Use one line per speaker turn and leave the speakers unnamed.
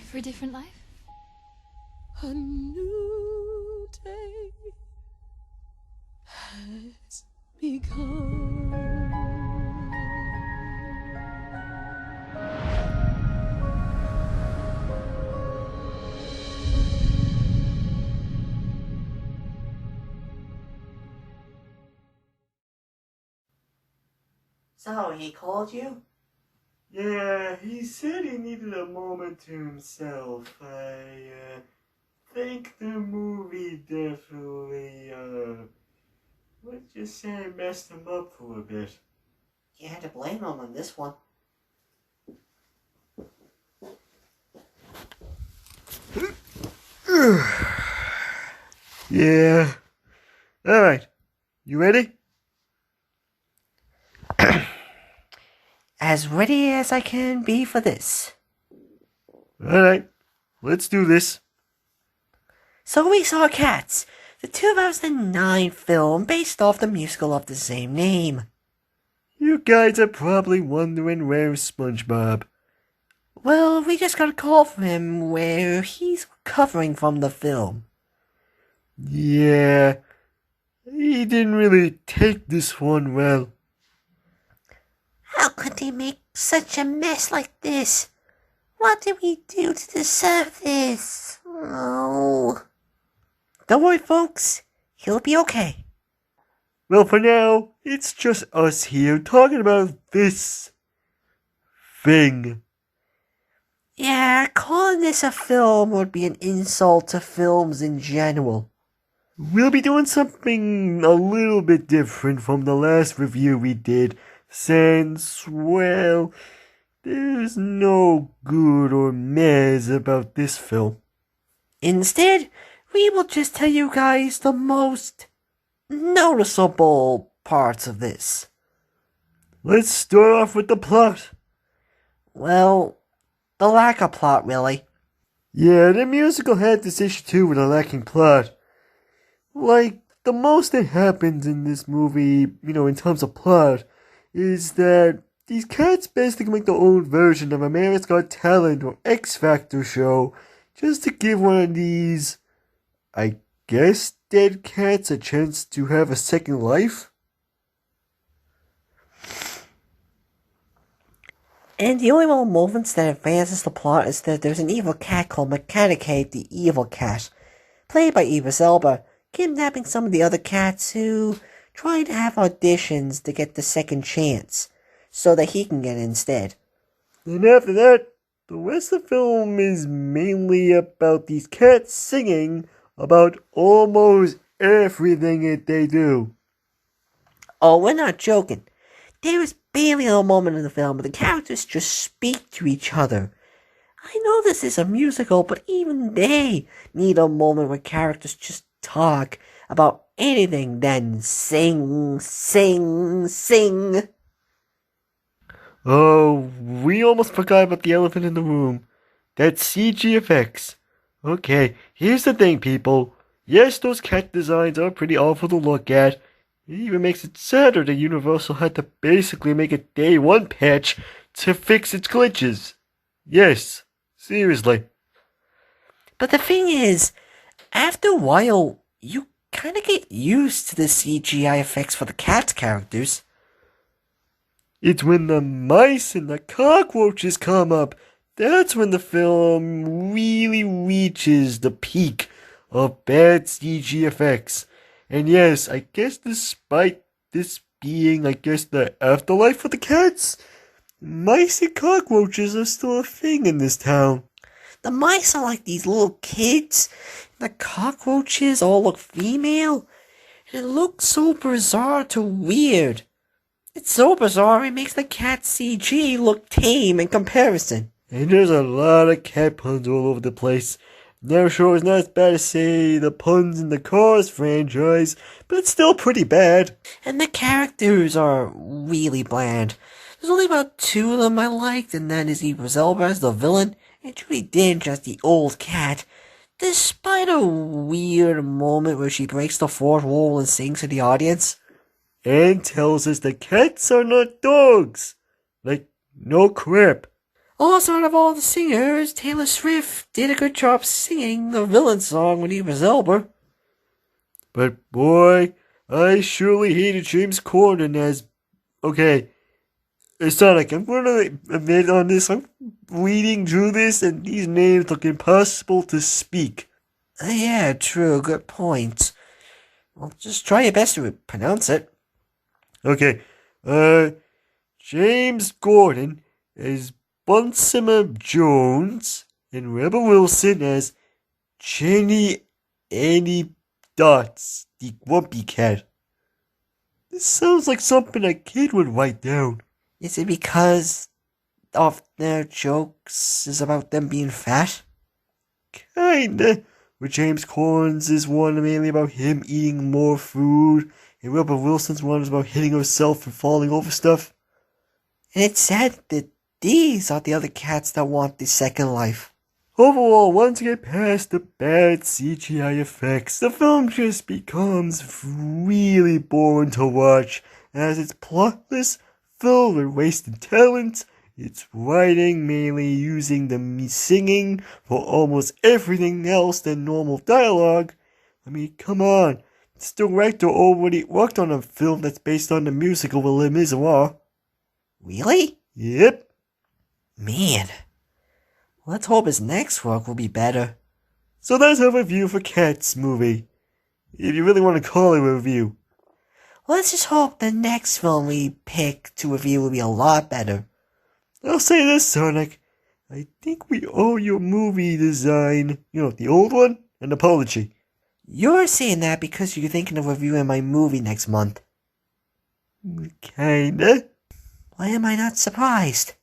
for a different life?
A new day has begun.
So, he called you?
Yeah, he said he needed a moment to himself. I think the movie definitely, let's just say messed him up for a bit.
You had to blame him on this one.
Yeah. Alright, you ready?
As ready as I can be for this.
Alright, let's do this.
So we saw Cats, the 2009 film based off the musical of the same name.
You guys are probably wondering where's SpongeBob.
Well, we just got a call from him where he's recovering from the film.
Yeah, he didn't really take this one well.
How could they make such a mess like this? What did we do to deserve this? Oh. Don't worry, folks. He'll be okay.
Well, for now, it's just us here talking about this thing.
Yeah, calling this a film would be an insult to films in general.
We'll be doing something a little bit different from the last review we did, since, well, there's no good or mez about this film.
Instead, we will just tell you guys the most noticeable parts of this.
Let's start off with the plot.
Well, the lack of plot, really.
Yeah, the musical had this issue too with a lacking plot. Like, the most that happens in this movie, in terms of plot, is that these cats basically make their own version of America's Got Talent or X Factor show just to give one of these, I guess, dead cats a chance to have a second life?
And the only real moments that advances the plot is that there's an evil cat called Mechanicate the Evil Cat, played by Idris Elba, kidnapping some of the other cats who try to have auditions to get the second chance, so that he can get in instead.
And after that, the rest of the film is mainly about these cats singing about almost everything that they do.
Oh, we're not joking. There is barely a moment in the film where the characters just speak to each other. I know this is a musical, but even they need a moment where characters just talk about anything, then sing, sing, sing.
Oh, we almost forgot about the elephant in the room. That's CG effects. Okay, here's the thing, people. Yes, those cat designs are pretty awful to look at. It even makes it sadder that Universal had to basically make a day one patch to fix its glitches. Yes, seriously.
But the thing is, after a while, you kinda get used to the CGI effects for the cat characters.
It's when the mice and the cockroaches come up, that's when the film really reaches the peak of bad CG effects. And yes, I guess despite this being, the afterlife for the cats, mice and cockroaches are still a thing in this town.
The mice are like these little kids. The cockroaches all look female. And it looks so bizarre to weird. It's so bizarre it makes the cat CG look tame in comparison.
And there's a lot of cat puns all over the place. Now sure it's not as bad as, say, the puns in the Cars franchise, but it's still pretty bad.
And the characters are really bland. There's only about 2 of them I liked, and that is Idris Elba as the villain, and Judi Dench as the old cat. Despite a weird moment where she breaks the fourth wall and sings to the audience.
And tells us that cats are not dogs. Like, no crap.
Also, out of all the singers, Taylor Swift did a good job singing the villain song when he was Elmer.
But boy, I surely hated James Corden as... Okay, Sonic, I'm gonna admit on this, I'm reading through this and these names look impossible to speak.
Yeah, true, good point. Well, just try your best to pronounce it.
Okay, James Gordon as Bunsimer Jones and Rebel Wilson as Jenny Annie Dots, the Grumpy Cat. This sounds like something a kid would write down.
Is it because of their jokes is about them being fat?
Kinda. But James Corden's is one mainly about him eating more food, and Rebel Wilson's one is about hitting herself and falling over stuff.
And it said that these are the other cats that want the second life.
Overall, once you get past the bad CGI effects, the film just becomes really boring to watch, as it's plotless, filled with wasted talent. It's writing mainly using the singing for almost everything else than normal dialogue. I mean, come on. This director already worked on a film that's based on the musical Les Miserables.
Really?
Yep.
Man. Let's hope his next work will be better.
So that's our review for Cats movie. If you really want to call it a review.
Let's just hope the next film we pick to review will be a lot better.
I'll say this, Sonic. I think we owe your movie design, the old one, an apology.
You're saying that because you're thinking of reviewing my movie next month.
Kinda.
Why am I not surprised?